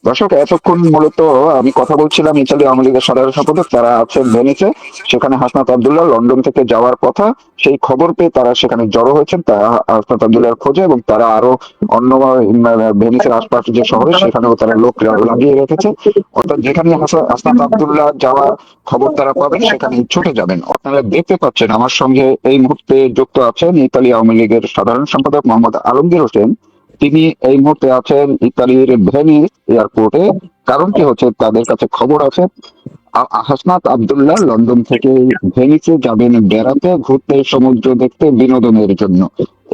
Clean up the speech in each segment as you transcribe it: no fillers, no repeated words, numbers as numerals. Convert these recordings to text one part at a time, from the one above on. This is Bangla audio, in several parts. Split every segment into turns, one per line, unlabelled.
দর্শক, এতক্ষণ মূলত আমি কথা বলছিলাম ইতালি আওয়ামী লীগের সাধারণ সম্পাদক, তারা আছেন ভেনিসে। সেখানে হাসনাত আব্দুল্লাহ লন্ডন থেকে যাওয়ার কথা, সেই খবর পেয়ে তারা সেখানে জড়ো হয়েছেন, তারা হাসনাত আব্দুল্লাহর খোঁজে, এবং তারা আরো অন্য ভেনিসের আশপাশে যে শহরে, সেখানেও তারা লোক লাগিয়ে রেখেছে। অর্থাৎ যেখানে হাসনাত আব্দুল্লাহ যাওয়ার খবর তারা পাবেন, সেখানে ছুটে যাবেন। আপনারা দেখতে পাচ্ছেন আমার সঙ্গে এই মুহূর্তে যুক্ত আছেন ইতালি আওয়ামী লীগের সাধারণ সম্পাদক মোহাম্মদ আলমগীর হোসেন। তিনি এই মুহূর্তে আছেন ইতালির ভেনিস এয়ারপোর্টে। কারণটি হচ্ছে, তাদের কাছে খবর আছে হাসনাত আব্দুল্লাহ লন্ডন থেকে ভেনিসে যাবেন বেড়াতে, ঘুরতে, সমুদ্র দেখতে, বিনোদনের জন্য।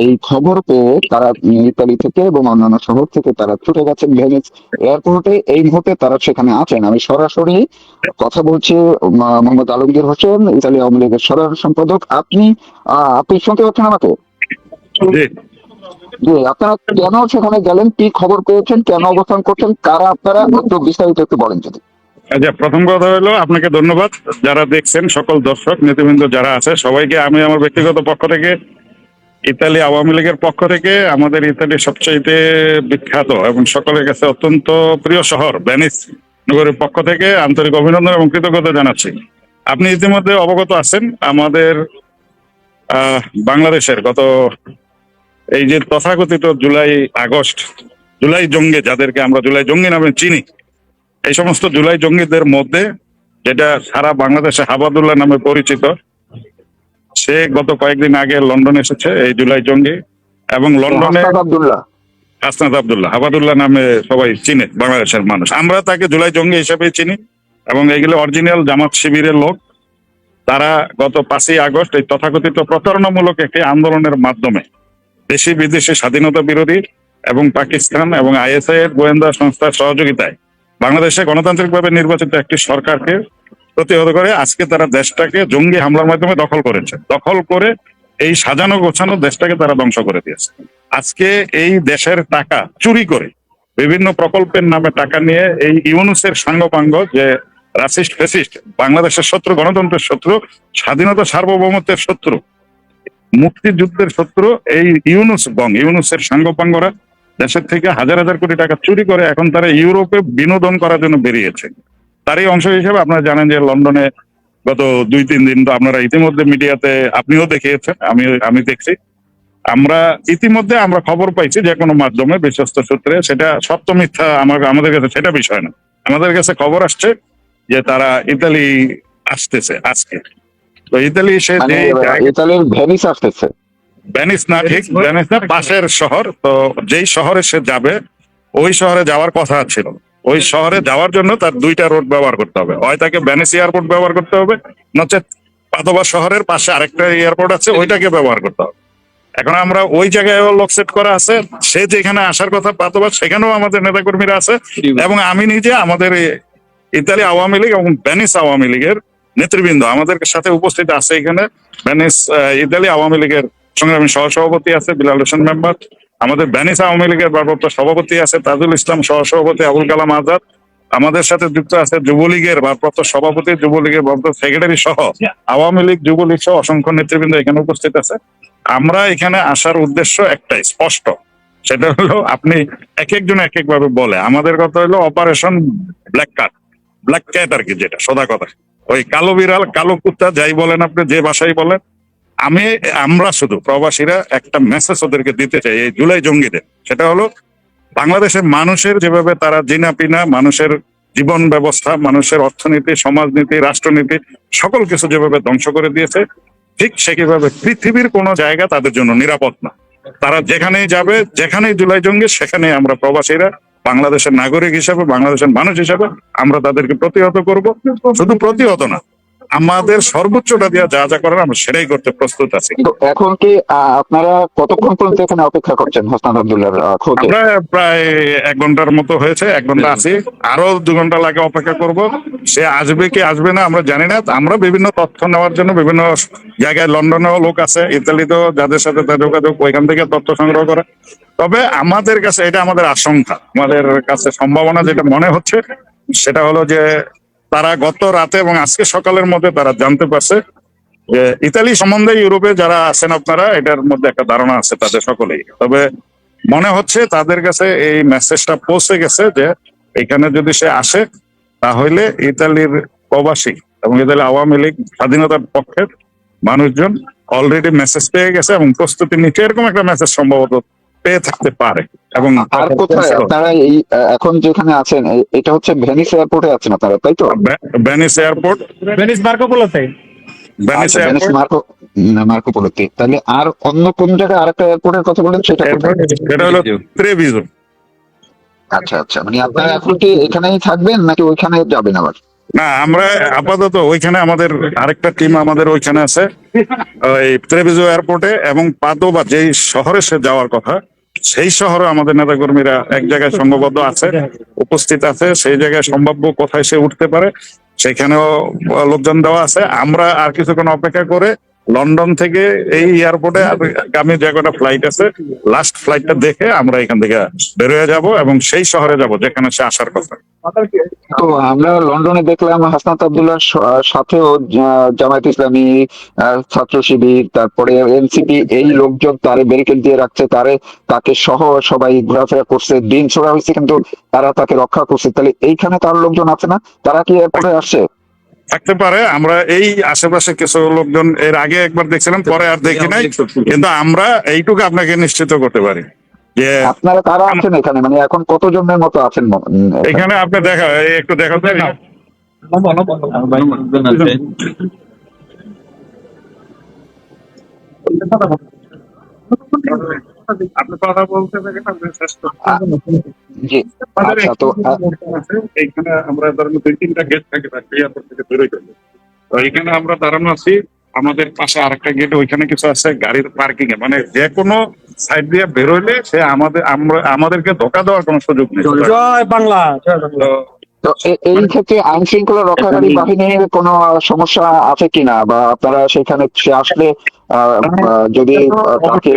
এই খবর পেয়ে তারা ইতালি থেকে এবং অন্যান্য শহর থেকে তারা ছুটে গেছেন ভেনিস এয়ারপোর্টে। এই মুহূর্তে তারা সেখানে আছেন। আমি সরাসরি কথা বলছি মোহাম্মদ আলমগীর হোসেন, ইতালি আওয়ামী লীগের সাধারণ সম্পাদক। আপনি শুনতে পাচ্ছেন আমাকে?
জি।
জি, আপনারা কেন সেখানে গেলেন, কি খবর পেয়েছেন, কেন অবস্থান করছেন, কারা আপনারা, একটু বিস্তারিত একটু বলেন যদি।
আচ্ছা, প্রথম কথা হলো আপনাকে ধন্যবাদ। যারা দেখছেন সকল দর্শক নেতৃবৃন্দ যারা আছে সবাইকে আমি আমার ব্যক্তিগত পক্ষ থেকে, ইতালি আওয়ামী লীগের পক্ষ থেকে, আমাদের ইতালির সবচাইতে বিখ্যাত এবং সকলের কাছে অত্যন্ত প্রিয় শহর ভেনিস নগরের পক্ষ থেকে আন্তরিক অভিনন্দন এবং কৃতজ্ঞতা জানাচ্ছি। আপনি ইতিমধ্যে অবগত আছেন আমাদের বাংলাদেশের গত এই যে তথাকথিত জুলাই আগস্ট, জুলাই জঙ্গি, যাদেরকে আমরা জুলাই জঙ্গি নামে চিনি, এই সমস্ত জুলাই জঙ্গিদের মধ্যে যেটা সারা বাংলাদেশে হাবাদুল্লাহ নামে পরিচিত, সে গত কয়েকদিন আগে লন্ডনে এসেছে, এই জুলাই জঙ্গি। এবং লন্ডনে
হাসনাত আব্দুল্লাহ।
হাসনাত আব্দুল্লাহ, হাবাদুল্লাহ নামে সবাই চিনে বাংলাদেশের মানুষ, আমরা তাকে জুলাই জঙ্গি হিসেবে চিনি। এবং এগুলো অরিজিনাল জামাত শিবিরের লোক। তারা গত 5ই আগস্ট এই তথাকথিত প্রতারণামূলক একটি আন্দোলনের মাধ্যমে দেশি বিদেশি স্বাধীনতা বিরোধী এবং পাকিস্তান এবং আইএসআই এর গোয়েন্দা সংস্থার সহযোগিতায় বাংলাদেশে গণতান্ত্রিকভাবে নির্বাচিত একটি সরকারকে প্রতিহত করে আজকে তারা দেশটাকে জঙ্গি হামলার মাধ্যমে দখল করেছে। দখল করে এই সাজানো গোছানো দেশটাকে তারা ধ্বংস করে দিয়েছে। আজকে এই দেশের টাকা চুরি করে বিভিন্ন প্রকল্পের নামে টাকা নিয়ে এই ইউনুসের সাঙ্গপাঙ্গ, যে রাসিস্ট ফেসিস্ট, বাংলাদেশের শত্রু, গণতন্ত্রের শত্রু, স্বাধীনতা সার্বভৌমত্বের শত্রু, মুক্তিযুদ্ধের শত্রু, এই ইউনুসের সাঙ্গপাঙ্গরা দেশের থেকে হাজার হাজার কোটি টাকা চুরি করে এখন তারা ইউরোপে বিনোদন করার জন্য বেরিয়েছে। তারই অংশ হিসেবে আপনারা জানেন যে লন্ডনে গত 2-3 দিন তো আপনারা ইতিমধ্যে মিডিয়াতে আপনিও দেখিয়েছেন, আমি দেখছি। ইতিমধ্যে আমরা খবর পাইছি যে কোনো মাধ্যমে বিশ্বস্ত সূত্রে, সেটা সত্য মিথ্যা আমাদের কাছে সেটা বিষয় না। আমাদের কাছে খবর আসছে যে তারা ইতালি আসতেছে আজকে। তো ইতালি সে
মানে ইতালির ভেনিস আসতেছে?
ভেনিস না, ঠিক ভেনিস না, পাশের শহর। তো যেই শহরে সে যাবে ওই শহরে যাওয়ার কথা ছিল। ওই শহরে যাওয়ার জন্য তার 2টা রোড ব্যবহার করতে হবে, হয় তাকে ভেনিস এয়ারপোর্ট ব্যবহার করতে হবে, নচেত পাদোভা শহরের পাশে আরেকটা এয়ারপোর্ট আছে, ওইটাকে ব্যবহার করতে হবে। এখন আমরা ওই জায়গায় লোক সেট করা আছে, সে যেখানে আসার কথা পাদোভা, সেখানেও আমাদের নেতাকর্মীরা আছে। এবং আমি নিজে আমাদের ইতালি আওয়ামী লীগ এবং ভেনিস আওয়ামী লীগের নেতৃবৃন্দ আমাদের সাথে উপস্থিত আছে এখানে। ভেনিস ইতালি আওয়ামী লীগের সংগ্রামী সহসভাপতি আছে বিলাল হোসেন মেম্বার, আমাদের ভেনিস আওয়ামী লীগের ভারপ্রাপ্ত সভাপতি আছে তাজুল ইসলাম, সহসভাপতি আবুল কালাম আজাদ, আমাদের সাথে যুক্ত আছে যুবলীগের ভারপ্রাপ্ত সভাপতি, যুবলীগের ভারপ্রাপ্ত সেক্রেটারি সহ আওয়ামী লীগ, যুবলীগ সহ অসংখ্য নেতৃবৃন্দ এখানে উপস্থিত আছে। আমরা এখানে আসার উদ্দেশ্য একটাই স্পষ্ট, সেটা হলো, আপনি এক একজন এক এক ভাবে বলে, আমাদের কথা হলো অপারেশন ব্ল্যাক ক্যাট আর কি, যেটা সোজা কথা, ওই কালো বিড়াল, কালো কুত্তা, যাই বলেন আপনি, যে ভাষাই বলেন। আমরা শুধু প্রবাসীরা একটা মেসেজ ওদেরকে দিতে চাই এই জুলাই জঙ্গিদের, সেটা হলো বাংলাদেশের মানুষের যেভাবে তারা জিনা পিনা, মানুষের জীবন ব্যবস্থা, মানুষের অর্থনীতি, সমাজনীতি, রাষ্ট্রনীতি, সকল কিছু যেভাবে ধ্বংস করে দিয়েছে, ঠিক সেভাবে পৃথিবীর কোনো জায়গা তাদের জন্য নিরাপদ না। তারা যেখানেই যাবে, যেখানেই জুলাই জঙ্গি, সেখানেই আমরা প্রবাসীরা বাংলাদেশের নাগরিক হিসাবে, বাংলাদেশের মানুষ হিসাবে আমরা তাদেরকে প্রতিহত করব। শুধু প্রতিহত না, আমাদের সর্বোচ্চটা দিয়ে যা যা করার আমরা সেটাই করতে প্রস্তুত আছি।
তো এখন কি আপনারা কতক্ষণ পর্যন্ত এখানে অপেক্ষা করছেন হাসনাত আব্দুল্লাহর খোঁজে?
আমরা প্রায় 1 ঘন্টার মতো হয়েছে, 1 ঘন্টা আছি, আরো 2 ঘন্টা লাগে অপেক্ষা করব। সে আসবে কি আসবে না আমরা জানি না। আমরা বিভিন্ন তথ্য নেওয়ার জন্য বিভিন্ন জায়গায়, লন্ডনেও লোক আছে, ইতালিতেও যাদের সাথে তার যোগাযোগ, ওইখান থেকে তথ্য সংগ্রহ করে। তবে আমাদের কাছে এটা আমাদের আশঙ্কা, আমাদের কাছে সম্ভাবনা যেটা মনে হচ্ছে সেটা হলো যে তারা গত রাতে এবং আজকে সকালের মধ্যে তারা জানতে পারছে যে ইতালি সম্বন্ধে ইউরোপে যারা আছেন আপনারা, এটার মধ্যে একটা ধারণা আছে তাদের সকলেই। তবে মনে হচ্ছে তাদের কাছে এই মেসেজটা পৌঁছে গেছে যে এখানে যদি সে আসে তাহলে ইতালির প্রবাসী এবং ইতালি আওয়ামী লীগ স্বাধীনতার পক্ষের মানুষজন অলরেডি মেসেজ পেয়ে গেছে এবং প্রস্তুতি নিচ্ছে, এরকম একটা মেসেজ সম্ভবত পেয়ে থাকতে পারে। এবং
আর কোথায় আপনারা এই এখন যেখানে আছেন এটা হচ্ছে ভেনিস এয়ারপোর্টে আছেন আপনারা, তাই তো?
ভেনিস এয়ারপোর্ট,
ভেনিস মার্কো পোলোতে।
ভেনিস
আচ্ছা, ভেনিস
এয়ারপোর্ট,
মার্কো পোলোতে। তাহলে আর অন্য কোন জায়গায় আরেকটা এয়ারপোর্টের কথা বলেন, সেটা কোথায়?
এটা হলো ট্রেভিজো।
আচ্ছা আচ্ছা, মানে আপনারা এখন কি এখানেই থাকবেন নাকি ওইখানে যাবেন আবার?
না, আমরা আপাতত ওইখানে আমাদের আরেকটা টিম আমাদের ওইখানে আছে ওই ট্রেভিজো এয়ারপোর্টে, এবং পাদোবা যেই শহরে সে যাওয়ার কথা সেই শহরে আমাদের নেতাকর্মীরা এক জায়গায় সংঘবদ্ধ আছে, উপস্থিত আছে। সেই জায়গায় সম্ভাব্য কোথায় সে উঠতে পারে সেখানেও লোকজন দেওয়া আছে। আমরা আর কিছুক্ষণ অপেক্ষা করে লন্ডন থেকে এই এয়ারপোর্টে আগামী যে কটা ফ্লাইট আছে লাস্ট ফ্লাইটটা দেখে আমরা এখান থেকে বের হয়ে যাব এবং সেই শহরে যাব যেখানে সে আসার কথা।
তো আমরা লন্ডনে দেখলাম হাসনাত আব্দুল্লাহর সাথেও জামায়াত ইসলামী, ছাত্র শিবির, তারপরে এনসিপি, এই লোকজন তারে ব্যারিকেড দিয়ে রাখছে, তাকে সহ সবাই ঘোরাফেরা করছে, দিন ছোড়া হয়েছে, কিন্তু তারা তাকে রক্ষা করছে। তাহলে এইখানে তার লোকজন আছে না, তারা কি এরপরে আসছে?
থাকতে পারে। আমরা এই আশেপাশে কিছু লোকজন এর আগে একবার দেখছিলাম, পরে আর দেখি নাই, কিন্তু আমরা এইটুকু আপনাকে নিশ্চিত করতে পারি যে
আপনারা কারা আছেন এখানে, মানে এখন কতজনের মতো আছেন এখানে?
এখানে আপনি দেখা একটু দেখাতে আপনি কথা বলতে থাকেন, আপনি শেষ করতে
জি, আচ্ছা। তো
এইখানে আমরা ধরেন 2-3টা গেট থাকে এয়ারপোর্ট থেকে বেরোই করবো, তো এখানে আমরা দাঁড়ানো আছি। আমাদের পাশে আরেকটা গেট, ওইখানে কিছু আছে গাড়ির পার্কিং এ, মানে যে কোনো সাইড দিয়ে বেরোইলে সে আমাদেরকে ধোকা দেওয়ার কোনো সুযোগ নেই।
জয় বাংলা।
তো
তো এই ক্ষেত্রে আইন শৃঙ্খলা রক্ষাকারী বাহিনীর কোনো সমস্যা আছে কিনা, বা আপনারা সেখানে সে আসলে যদি তাকে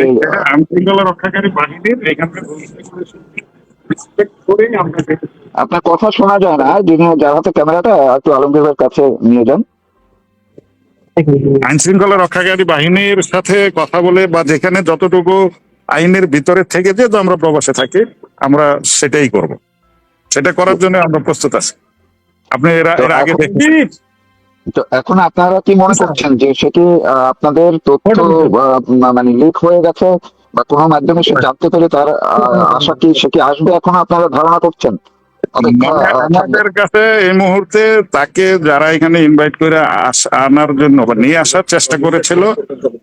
আইন শৃঙ্খলা রক্ষাকারী বাহিনীর এখানে রেসপেক্ট করেই আমরা
আপনার কথা শোনা যায় না, যিনি যার হাতে ক্যামেরাটা একটু আলমগীরের কাছে নিয়ে যান।
আইন শৃঙ্খলা রক্ষাকারী বাহিনীর সাথে কথা বলে বা যেখানে যতটুকু আইনের ভিতরে থেকে যে আমরা প্রবাসে থাকি আমরা সেটাই করব, সেটা করার জন্য আমরা প্রস্তুত আছি। আপনি এর আগে দেখেন।
তো এখন আপনারা কি মনে করছেন যে সেটি আপনাদের তথ্য মানে লিক হয়ে গেছে, বা কোনো মাধ্যমে সে জানতে পেরে তার আশা কি সে কি আসবে, এখন আপনারা ধারণা করছেন?
আমাদের কাছে এই মুহূর্তে তাকে যারা এখানে ইনভাইট করে আনার জন্য বা নিয়ে আসার চেষ্টা করেছিল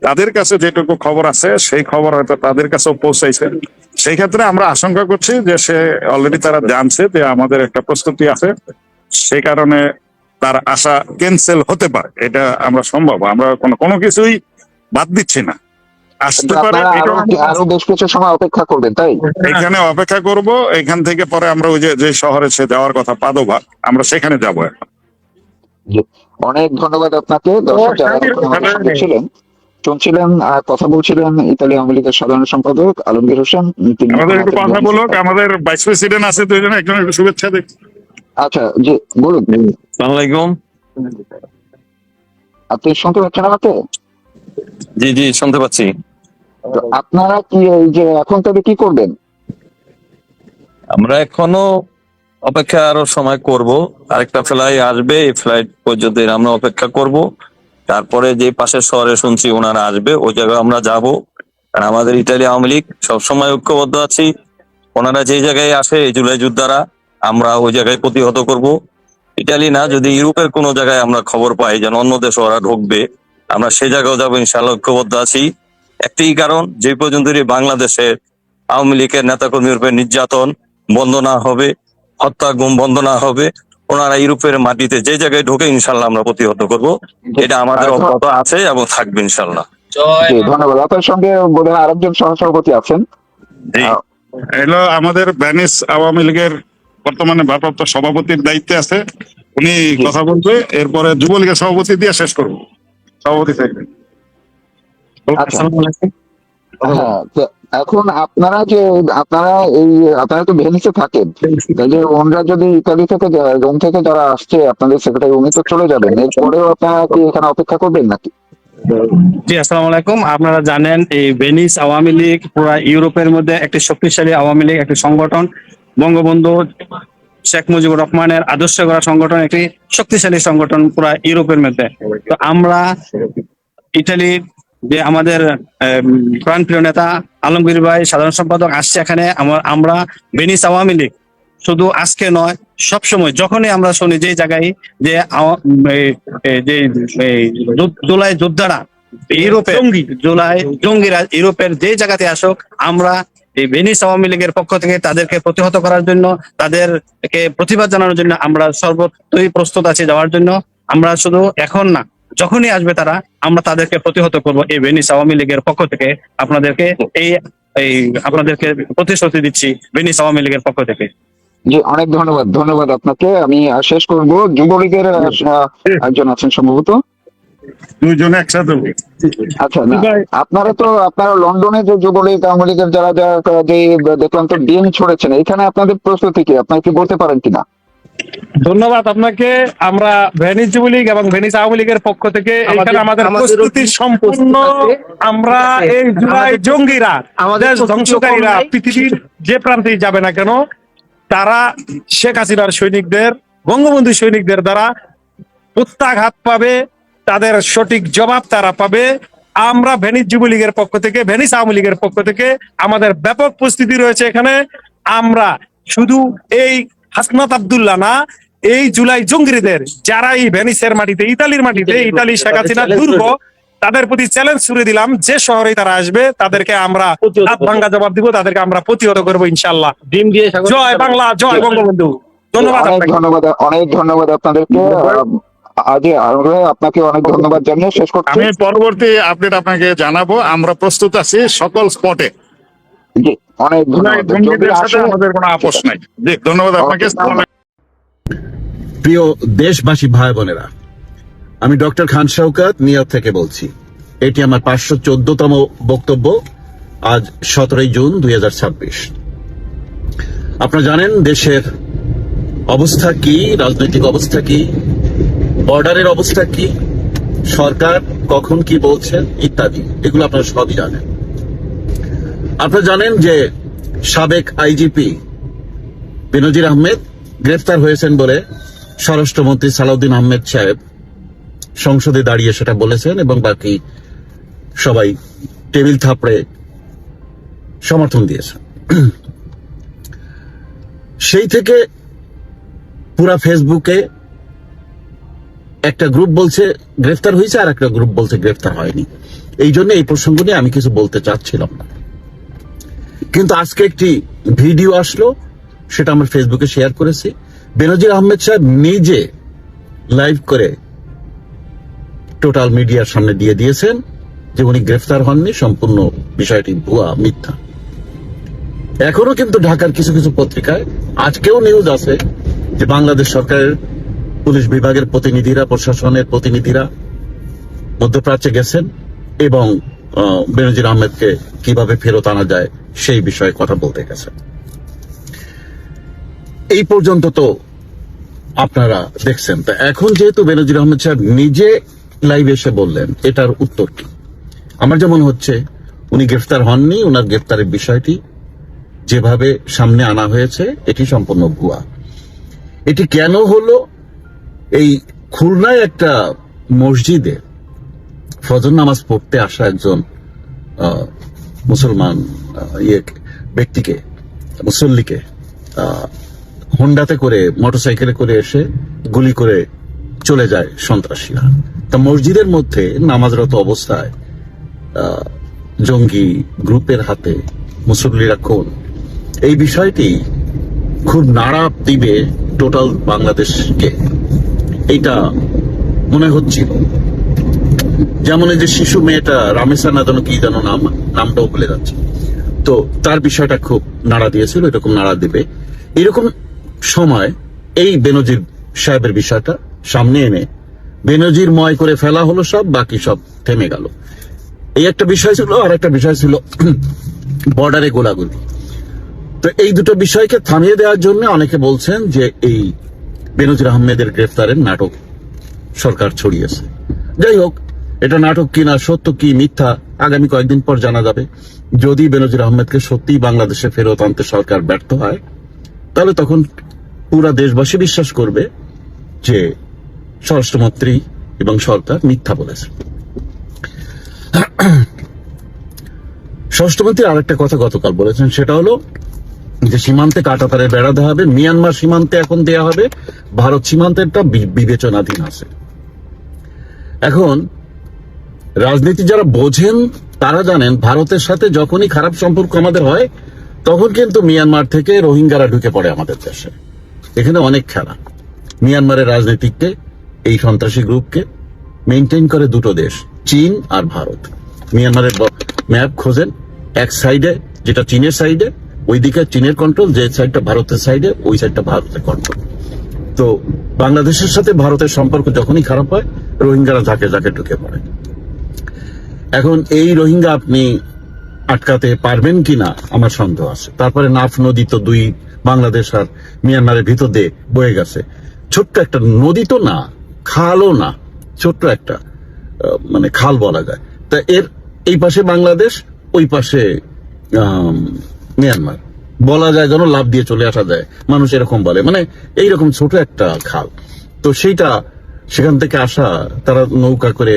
তাদের কাছে যেটুকু খবর আছে সেই খবর হয়তো তাদের কাছেও পৌঁছাইছে। সেই ক্ষেত্রে আমরা আশঙ্কা করছি যে সে অলরেডি তারা জানছে যে আমাদের একটা প্রস্তুতি আছে, সেই কারণে তার আশা ক্যান্সেল হতে পারে। এটা আমরা সম্ভব, আমরা কোনো কিছুই বাদ দিচ্ছি না, আসতে পারে।
আরো বেশ কিছু সময় অপেক্ষা করবেন, তাই?
এখানে অপেক্ষা করব, এখান থেকে পরে আমরা ওই যে শহরে সে যাওয়ার কথা পাদোভা, আমরা সেখানে যাবো এখন।
অনেক ধন্যবাদ আপনাকে। দর্শক যারা আমাদের সঙ্গে ছিলেন, শুনছিলেন আর কথা বলছিলেন ইতালি আওয়ামী লীগের সাধারণ সম্পাদক আলমগীর হোসেন।
আমাদের একটু কথা বলুক, আমাদের ভাইস প্রেসিডেন্ট আছে দুইজন, একজন একটু শুভেচ্ছা দেখ।
আচ্ছা, জি বলুন।
আসসালামু আলাইকুম।
আপনি শুনতে পাচ্ছেন আমাকে?
জি জি শুনতে পাচ্ছি।
তো আপনারা কি এই যে এখন তবে কি করবেন?
আমরা এখনো অপেক্ষা আরো সময় করব, আরেকটা ফ্লাইট আসবে, এই ফ্লাইট পর্যন্ত আমরা অপেক্ষা করব। তারপরে যে পাশের শহরে শুনছি ওনারা আসবে, ওই জায়গায় আমরা যাব। আর আমাদের ইতালি আওয়ামী লীগ সবসময় ঐক্যবদ্ধ আছি। ওনারা যে জায়গায় আসে এই জুলাই যোদ্ধারা, আমরা ওই জায়গায় প্রতিহত করব। ইতালি না, যদি ইউরোপের কোনো জায়গায় আমরা খবর পাই যেন অন্য দেশে ওরা ঢুকবে, আমরা সেই জায়গায় যাবো, ইনশাআল্লাহ ঐক্যবদ্ধ আছি। একটি কারণ, যে পর্যন্ত বাংলাদেশে আওয়ামী লীগের নেতাকর্মীর উপর নির্যাতন বন্ধ না হবে, হত্যা গুম বন্ধ না হবে, ওনারা ইউরোপের মাটিতে যে জায়গায় ঢোকে ইনশাল্লাহ আমরা প্রতিহত করব। এটা আমাদের অব্যাহত আছে এবং থাকবে ইনশাল্লাহ।
ধন্যবাদ। আপনার সঙ্গে বোধহয় আরেকজন সহসভাপতি আছেন।
এলো আমাদের ভেনিস আওয়ামী লীগের বর্তমানে ভারপ্রাপ্ত সভাপতির দায়িত্বে আছে, উনি কথা বলবে, এরপরে যুবলীগের সভাপতি দিয়ে শেষ করবো। সভাপতি থাকবেন।
হ্যাঁ, এখন আপনারা তো ভেনিসে থাকেন, তাহলে ওনারা যদি ইতালি থেকে রোম থেকে যারা আসছে আপনাদের সেক্রেটারি, উনি তো চলে যাবেন, এরপরেও আপনারা কি এখানে অপেক্ষা করবেন নাকি?
জি আসসালামু আলাইকুম। আপনারা জানেন এই ভেনিস আওয়ামী লীগ পুরা ইউরোপের মধ্যে একটি শক্তিশালী আওয়ামী লীগ, একটি সংগঠন। বঙ্গবন্ধু শেখ মুজিবুর রহমানের আদর্শ গড়া সংগঠন, একটি শক্তিশালী সংগঠন পুরা ইউরোপের মধ্যে। তো আমরা ইটালির যে আমাদের প্রাণপ্রিয় নেতা আলমগীর ভাই সাধারণ সম্পাদক আসছে এখানে, আমরা ভেনিস আওয়ামী লীগ শুধু আজকে নয়, সবসময় যখনই আমরা শুনি যে জায়গায় যে জুলাই যোদ্ধারা ইউরোপের জঙ্গিরা ইউরোপের যে জায়গাতে আসুক, আমরা এই ভেনিস আওয়ামী লীগের পক্ষ থেকে তাদেরকে প্রতিহত করার জন্য, তাদেরকে প্রতিবাদ জানানোর জন্য আমরা সর্বতই প্রস্তুত আছি যাওয়ার জন্য। আমরা শুধু এখন না, যখনই আসবে তারা, আমরা তাদেরকে প্রতিহত করব এই ভেনিস আওয়ামী লীগের পক্ষ থেকে। আপনাদেরকে আপনাদেরকে প্রতিশ্রুতি দিচ্ছি ভেনিস আওয়ামী লীগের পক্ষ থেকে।
জি, অনেক ধন্যবাদ আপনাকে। আমি শেষ করব, যুবলীগের একজন আছেন সম্ভবত।
দুইজনে একসাথে।
আচ্ছা, না আপনারা লন্ডনে যে যুবলীগ আওয়ামী লীগের যারা যে দেখলাম তো ডিম ছড়েছেন, এখানে আপনাদের প্রস্তুতি কি, আপনারা কি বলতে পারেন কিনা?
ধন্যবাদ আপনাকে। আমরা ভেনিস যুবলীগ এবং ভেনিস আওয়ামী লীগের পক্ষ থেকে এখানে আমাদের প্রস্তুতি সম্পূর্ণ। আমরা এই জুলাই জঙ্গিরা, আমাদের ধ্বংসকারীরা পৃথিবীর যে প্রান্তেই যাবে না কেন, তারা শেখ হাসিনার সৈনিকদের, বঙ্গবন্ধু সৈনিকদের দ্বারা প্রত্যাঘাত পাবে, তাদের সঠিক জবাব তারা পাবে। আমরা ভেনিস যুবলীগের পক্ষ থেকে, ভেনিস আওয়ামী লীগের পক্ষ থেকে আমাদের ব্যাপক প্রস্তুতি রয়েছে এখানে। আমরা শুধু এই হাসনাত আব্দুল্লাহ না, এই জুলাই জঙ্গিদের যারা এই ভেনিসের মাটিতে, ইতালির মাটিতে, ইতালি শেখ হাসিনা দুর্গ, তাদের প্রতি চ্যালেঞ্জ ছুড়ে দিলাম, যে শহরেই তারা আসবে তাদেরকে আমরা হাত ভাঙ্গা জবাব দিব, তাদেরকে আমরা প্রতিহত করবো ইনশাআল্লাহ। ডিম দিয়ে জয় বাংলা, জয় বঙ্গবন্ধু। ধন্যবাদ,
অনেক ধন্যবাদ আপনাদেরকে। আপনাকে অনেক ধন্যবাদ জানিয়ে শেষ করছি।
আমি পরবর্তী আপডেট আপনাকে জানাবো। আমরা প্রস্তুত আছি সকল স্পটে।
জি, অনেক ধন্যবাদ।
আমাদের কোনো আপোষ নাই। জি, ধন্যবাদ আপনাকে।
প্রিয় দেশবাসী ভাই বোনেরা, আমি ডক্টর খান শওকত নিউ ইয়র্ক থেকে বলছি। এটি আমার 514তম বক্তব্য, আজ 17 জুন 2026। আপনারা জানেন দেশের অবস্থা কি, রাজনৈতিক অবস্থা কি, বর্ডারের অবস্থা কি, সরকার কখন কি বলছেন ইত্যাদি, এগুলো আপনারা সবই জানেন। আপনারা জানেন যে সাবেক আইজিপি বেনজির আহমেদ গ্রেফতার হয়েছেন বলে স্বরাষ্ট্রমন্ত্রী সালাউদ্দিন আহমেদ সাহেব সংসদে দাঁড়িয়ে সেটা বলেছেন, এবং বাকি সবাই টেবিল থাপড়ে সমর্থন দিয়েছেন। সেই থেকে পুরা ফেসবুকে একটা গ্রুপ বলছে গ্রেফতার হয়েছে, আর একটা গ্রুপ বলছে গ্রেফতার হয়নি। এই জন্য এই প্রসঙ্গ নিয়ে আমি কিছু বলতে চাচ্ছিলাম না, কিন্তু আজকে একটি ভিডিও আসলো, সেটা আমরা ফেসবুকে শেয়ার করেছি। বেনজির আহমেদ সাহেব নিজে লাইভ করে টোটাল মিডিয়ার সামনে দিয়ে দিয়েছেন যে উনি গ্রেফতার হননি, সম্পূর্ণ বিষয়টি ভুয়া, মিথ্যা। এখনো কিন্তু ঢাকার কিছু কিছু পত্রিকায় আজকেও নিউজ আছে যে বাংলাদেশ সরকারের পুলিশ বিভাগের প্রতিনিধিরা, প্রশাসনের প্রতিনিধিরা মধ্যপ্রাচ্যে গেছেন এবং বেনজির আহমেদকে কিভাবে ফেরত আনা যায় সেই বিষয়ে কথা বলতে গেছেন। এই পর্যন্ত তো আপনারা দেখছেন। তো এখন যেহেতু বেনজির আহমেদ সাহেব নিজে লাইভে এসে বললেন, এটার উত্তর কি? আমার যেমন হচ্ছে উনি গ্রেফতার হননি, ওনার গ্রেফতারের বিষয়টি যেভাবে সামনে আনা হয়েছে এটি সম্পূর্ণ ভুয়া। এটি কেন হলো? এই খুলনায় একটা মসজিদে ফজর নামাজ পড়তে আসা একজন মুসলমান ব্যক্তিকে, মুসল্লিকে হোন্ডাতে করে, মোটরসাইকেলে করে এসে গুলি করে চলে যায় সন্ত্রাসীরা। তা মসজিদের মধ্যে নামাজরত অবস্থায় জঙ্গি গ্রুপের হাতে মুসল্লিরা খুন, এই বিষয়টি খুব নাড়া দিবে টোটাল বাংলাদেশকে। এইটা মনে হচ্ছিল যেমন এই যে শিশু মেয়েটা রামেসা না যেন কি যেন নামটাও ভুলে যাচ্ছে, তো তার বিষয়টা খুব নাড়া দিয়েছিল, এরকম নাড়া দিবে। এরকম সময় এই বেনজির সাহেবের বিষয়টা সামনে এনে বেনজির ময় করে ফেলা হলো, সব বাকি সব থেমে গেল। এই একটা বিষয় ছিল, আর একটা বিষয় ছিল বর্ডারে গোলাগুলি। তো এই দুটো বিষয়কে থামিয়ে দেওয়ার জন্য অনেকে বলছেন যে এই বেনজির আহমেদের গ্রেফতারের নাটক সরকার ছড়িয়েছে। যাই হোক, এটা নাটক কিনা, সত্য কি মিথ্যা, আগামী কয়েকদিন পর জানা যাবে। যদি বেনজির আহমেদকে সত্যি বাংলাদেশে ফেরত আনতে সরকার ব্যর্থ হয়, তাহলে তখন পুরা দেশবাসী বিশ্বাস করবে যে স্বরাষ্ট্রমন্ত্রী এবং সরকার মিথ্যা বলেছে। স্বরাষ্ট্রমন্ত্রী আরেকটা কথা গতকাল বলেছেন, সেটা হলো যে সীমান্তে কাঁটাতারের বেড়া দেওয়া হবে, মিয়ানমার সীমান্তে এখন দেয়া হবে, ভারত সীমান্তেরটা বিবেচনাধীন আছে। এখন রাজনীতি যারা বোঝেন তারা জানেন ভারতের সাথে যখনই খারাপ সম্পর্ক আমাদের হয় তখন কিন্তু মিয়ানমার থেকে রোহিঙ্গারা ঢুকে পড়ে আমাদের দেশে। এখানে অনেক খেলা। মিয়ানমারের রাজনীতিককে, এই সন্ত্রাসী গ্রুপকে মেনটেন করে দুটো দেশ, চীন আর ভারত। মিয়ানমারের ম্যাপ খোঁজেন, এক সাইডে যেটা চীনের সাইডে, ওইদিকে চীনের কন্ট্রোল, যে সাইডটা ভারতের সাইডে ওই সাইডটা ভারতের কন্ট্রোল। তো বাংলাদেশের সাথে ভারতের সম্পর্ক যখনই খারাপ হয় রোহিঙ্গারা ঝাঁকে ঝাঁকে ঢুকে পড়ে। এখন এই রোহিঙ্গা আপনি আটকাতে পারবেন কিনা আমার সন্দেহ আছে। তারপরে নাফ নদী তো দুই বাংলাদেশ আর মিয়ানমারের ভিতর দিয়ে বয়ে গেছে, ছোট্ট একটা নদী তো না, খালও না, ছোট্ট একটা মানে খাল বলা যায়। তা এর এই পাশে বাংলাদেশ, ওই পাশে মিয়ানমার, বলা যায় যেন লাভ দিয়ে চলে আসা যায়, মানুষ এরকম বলে, মানে এইরকম ছোট একটা খাল। তো সেইটা সেখান থেকে আসা, তারা নৌকা করে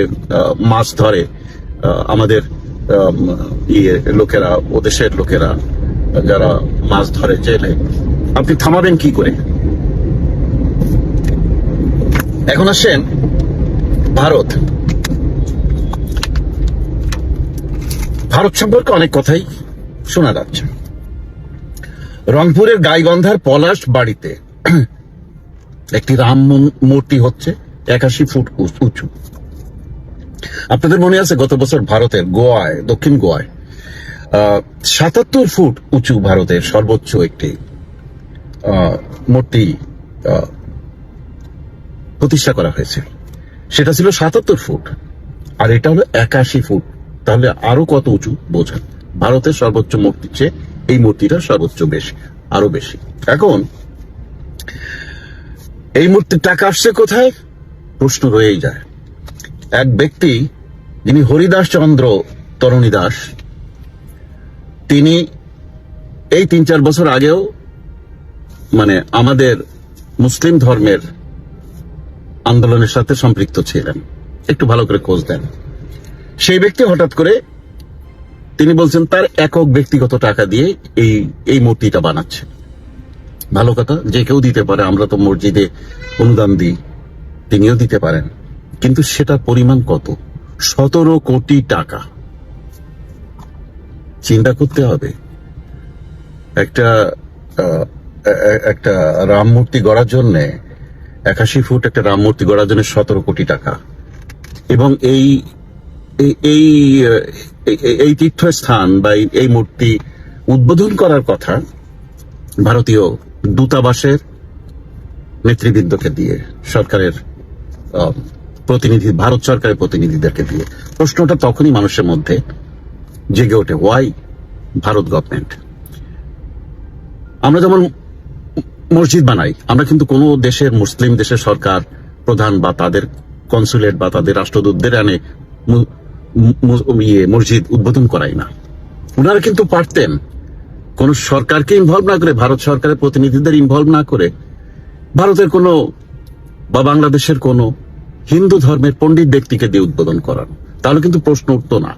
মাছ ধরে, আমাদের লোকেরা, ও দেশের লোকেরা যারা মাছ ধরে জেলে, আপনি থামাবেন কি করে? এখন আসেন ভারত। ভারত সম্পর্কে অনেক কথাই শোনা যাচ্ছে। রংপুরের গাইগন্ধার পলাশ বাড়িতে একটি রাম মূর্তি হচ্ছে 81 ফুট উঁচু। আপনাদের মনে আছে গত বছর ভারতের গোয়ায়, দক্ষিণ গোয়ায় 77 ফুট উঁচু ভারতের সর্বোচ্চ একটি মূর্তি প্রতিষ্ঠা করা হয়েছে। সেটা ছিল 77 ফুট, আর এটা হলো 81 ফুট। তাহলে আরো কত উঁচু বোঝেন। ভারতের সর্বোচ্চ মূর্তির চেয়ে এই মূর্তিটা সর্বোচ্চ বেশি, আরো বেশি। এখন এই মূর্তির টাকা আসছে কোথায় প্রশ্ন রয়েই যায়। এক ব্যক্তি যিনি হরিদাস চন্দ্র তরণী দাস, তিনি এই 3-4 বছর আগেও মানে আমাদের মুসলিম ধর্মের আন্দোলনের সাথে সম্পৃক্ত ছিলেন, একটু ভালো করে খোঁজ দেন। সেই ব্যক্তি হঠাৎ করে তিনি বলছেন তার একক ব্যক্তিগত টাকা দিয়ে এই মূর্তিটা বানাচ্ছে। ভালো কথা, যে কেউ দিতে পারে, আমরা তো মসজিদে অনুদান দিই, তিনিও দিতে পারেন, কিন্তু সেটার পরিমাণ কত? 17 কোটি টাকা। চিন্তা করতে হবে, একটা রাম মূর্তি গড়ার জন্য, 81 ফুট একটা রাম মূর্তি গড়ার জন্য 17 কোটি টাকা। এবং এই তীর্থস্থান বা এই মূর্তি উদ্বোধন করার কথা ভারতীয় দূতাবাসের নেতৃবৃন্দকে দিয়ে, সরকারের প্রতিনিধি, ভারত সরকারের প্রতিনিধিদেরকে দিয়ে। প্রশ্নটা তখনই মানুষের মধ্যে জেগে ওঠে, ওয়াই ভারত গভর্নমেন্ট? আমরা যেমন মসজিদ বানাই, আমরা কিন্তু কোনো দেশের, মুসলিম দেশের সরকার প্রধান বা তাদের কনসুলেট বা তাদের রাষ্ট্রদূতদের আনে মসজিদ উদ্বোধন করাই না। ওনারা কিন্তু পারতেন কোন সরকারকে ইনভলভ না করে, ভারত সরকারের প্রতিনিধিদের ইনভলভ না করে, ভারতের কোনো বা বাংলাদেশের কোনো হিন্দু ধর্মের পণ্ডিত ব্যক্তিকে দিয়ে উদ্বোধন করানো, তাহলে কিন্তু প্রশ্ন উঠতো না।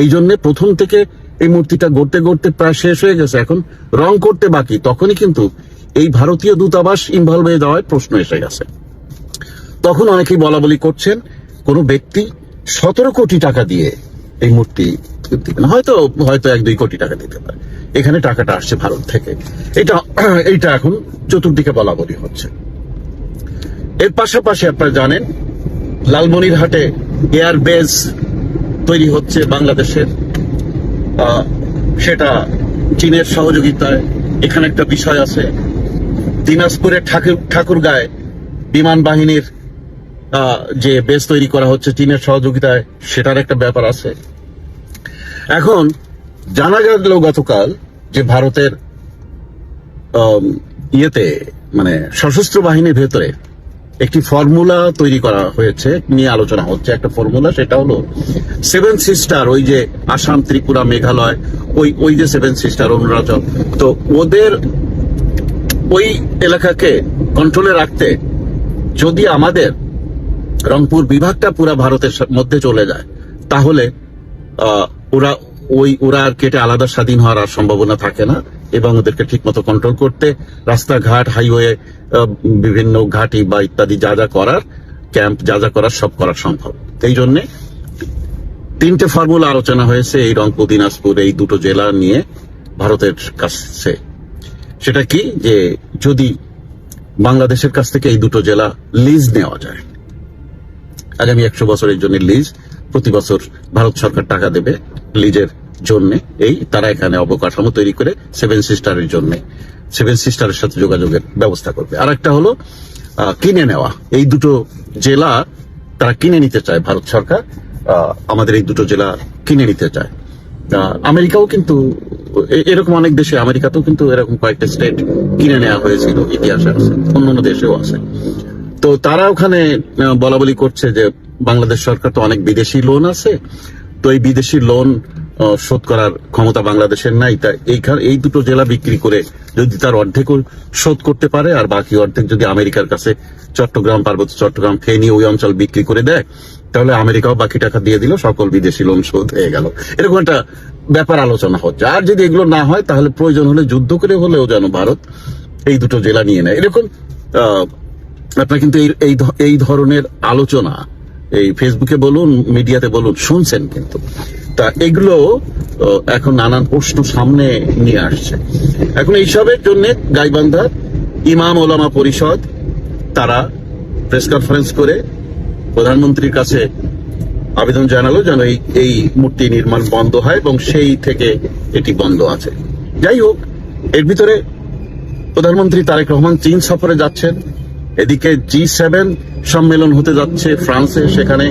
এই জন্য প্রথম থেকে এই মূর্তিটা গড়তে গড়তে প্রায় শেষ হয়ে গেছে, এখন রং করতে বাকি, তখনই কিন্তু এই ভারতীয় দূতাবাস ইনভলভ হয়ে যাওয়ার প্রশ্ন এসে গেছে। তখন অনেকেই বলা বলি করছেন কোন ব্যক্তি 17 কোটি টাকা দিয়ে এই মূর্তি দিবেন, হয়তো 1-2 কোটি টাকা দিতে পারে। এখানে টাকাটা আসছে ভারত থেকে, এইটা এখন চতুর্দিকে বলা বলি হচ্ছে। এর পাশাপাশি আপনারা জানেন লালমনিরহাটে এয়ার বেস তৈরি হচ্ছে বাংলাদেশের, সেটা চীনের সহযোগিতায়। এখানে একটা বিষয় আছে, দিনাজপুরের ঠাকুরগাঁয়ে বিমান বাহিনীর যে বেস তৈরি করা হচ্ছে চীনের সহযোগিতায়, সেটার একটা ব্যাপার আছে। এখন জানা গেল গতকাল যে ভারতের মানে সশস্ত্র বাহিনীর ভেতরে একটি ফর্মুলা তৈরি করা হয়েছে, নিয়ে আলোচনা হচ্ছে। একটা ফর্মুলা, সেটা হলো 7 সিস্টার, ওই যে আসাম, ত্রিপুরা, মেঘালয়, ওই যে 7 সিস্টার, অরুণাচল, তো ওদের ওই এলাকাকে কন্ট্রোলে রাখতে যদি আমাদের রংপুর বিভাগটা পুরা ভারতের মধ্যে চলে যায়, তাহলে ওরা আর কেটে আলাদা স্বাধীন হওয়ার আর সম্ভাবনা থাকে না, এবং ওদেরকে ঠিক মতো কন্ট্রোল করতে রাস্তাঘাট, হাইওয়ে, বিভিন্ন ঘাটি বা ইত্যাদি যা যা করার, ক্যাম্প যা যা করার, সব করা সম্ভব। এই জন্যে 3টে ফর্মুলা আলোচনা হয়েছে এই রংপুর দিনাজপুর এই দুটো জেলা নিয়ে ভারতের কাছে। সেটা কি, যে যদি বাংলাদেশের কাছ থেকে এই দুটো জেলা লিজ নেওয়া যায়, আগামী 100 বছরের জন্য লিজ, প্রতি বছর ভারত সরকার টাকা দেবে লিজের জন্য, তারা এখানে অবকাঠামো তৈরি করে 7 সিস্টারের জন্য, 7 সিস্টারের সাথে যোগাযোগের ব্যবস্থা করবে। আর একটা হলো কিনে নেওয়া, এই দুটো জেলা তারা কিনে নিতে চায়, ভারত সরকার আমাদের এই দুটো জেলা কিনে নিতে চায়। আমেরিকাও কিন্তু এরকম, অনেক দেশে, আমেরিকাতেও কিন্তু এরকম কয়েকটা স্টেট কিনে নেওয়া হয়েছিল, ইতিহাসে আছে, অন্যান্য দেশেও আছে। তো তারা ওখানে বলা বলি করছে যে বাংলাদেশ সরকার তো অনেক বিদেশি লোন আছে, তো এই বিদেশি লোন শোধ করার ক্ষমতা বাংলাদেশের নাই, তাই এই দুটো জেলা বিক্রি করে যদি তার অর্ধেক শোধ করতে পারে, আর বাকি অর্ধেক যদি আমেরিকার কাছে চট্টগ্রাম, পার্বত্য চট্টগ্রাম, ফেনী ওই অঞ্চল বিক্রি করে দেয়, তাহলে আমেরিকাও বাকি টাকা দিয়ে দিল, সকল বিদেশি লোন শোধ হয়ে গেল। এরকম একটা ব্যাপার আলোচনা হচ্ছে। আর যদি এগুলো না হয়, তাহলে প্রয়োজন হলে যুদ্ধ করে হলেও যেন ভারত এই দুটো জেলা নিয়ে নেয়। এরকম আপনার কিন্তু এই ধরনের আলোচনা এই ফেসবুকে বলুন, মিডিয়াতে বলুন, শুনছেন কিন্তু। তা এগুলো এখন নানান প্রশ্ন সামনে নিয়ে আসছে। এখন এইসবের জন্য গাইবান্ধার ইমাম ওলামা পরিষদ তারা প্রেস কনফারেন্স করে প্রধানমন্ত্রীর কাছে আবেদন জানালো যেন এই মূর্তি নির্মাণ বন্ধ হয়, এবং সেই থেকে এটি বন্ধ আছে। যাই হোক, এর ভিতরে প্রধানমন্ত্রী তারেক রহমান চীন সফরে যাচ্ছেন, এদিকে G7 সম্মেলন হতে যাচ্ছে ফ্রান্সে, সেখানে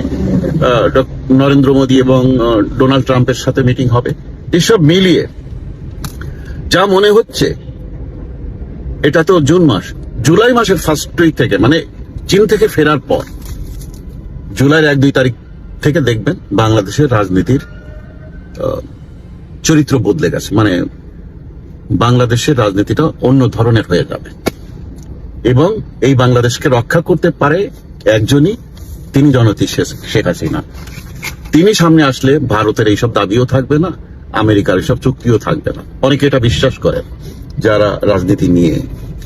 নরেন্দ্র মোদী এবং ডোনাল্ড ট্রাম্পের সাথে মিটিং হবে। এসব মিলিয়ে যা মনে হচ্ছে, এটা তো জুন মাস, জুলাই মাসের ফার্স্ট উইক থেকে, মানে চীন থেকে ফেরার পর জুলাইয়ের 1-2 তারিখ থেকে দেখবেন বাংলাদেশের রাজনীতির চরিত্র বদলে গেছে। মানে বাংলাদেশের রাজনীতিটা অন্য ধরনের হয়ে যাবে, এবং এই বাংলাদেশকে রক্ষা করতে পারে একজনই, তিনি জননেত্রী শেখ হাসিনা। তিনি সামনে আসলে ভারতের এইসব দাবিও থাকবে না, আমেরিকার এইসব চুক্তিও থাকবে না। অনেকে এটা বিশ্বাস করেন, যারা রাজনীতি নিয়ে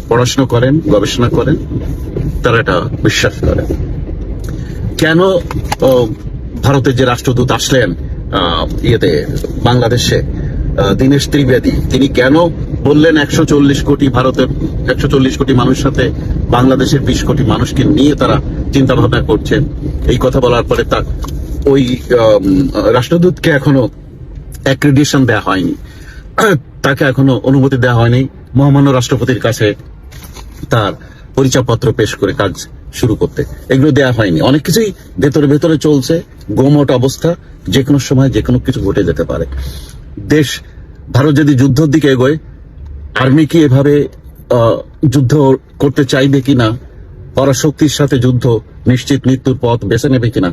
পড়াশোনা করেন, গবেষণা করেন, তারা এটা বিশ্বাস করেন। কেন ভারতের যে রাষ্ট্রদূত আসলেন বাংলাদেশে, দীনেশ ত্রিবেদী, তিনি কেন বললেন 140 কোটি ভারতের 140 কোটি মানুষের সাথে বাংলাদেশের 20 কোটি মানুষকে নিয়ে তারা চিন্তা ভাবনা করছেন, এই কথা বলার পরে তার ওই রাষ্ট্রদূতকে এখনো অ্যাক্রিডিটেশন দেওয়া হয়নি, তাকে এখনো অনুমতি দেওয়া হয়নি মহামান্য রাষ্ট্রপতির কাছে তার পরিচয়পত্র পেশ করে কাজ শুরু করতে। এগুলো দেওয়া হয়নি, অনেক কিছুই ভেতরে ভেতরে চলছে, গোমট অবস্থা, যে কোনো সময় যে কোনো কিছু ঘটে যেতে পারে। ভারত যদি যুদ্ধের দিকে এগোয়, আর্মি কি এভাবে যুদ্ধ করতে চাইবে কিনা, পরাশক্তির সাথে যুদ্ধ, নিশ্চিত মৃত্যুর পথ বেছে নেবে কিনা,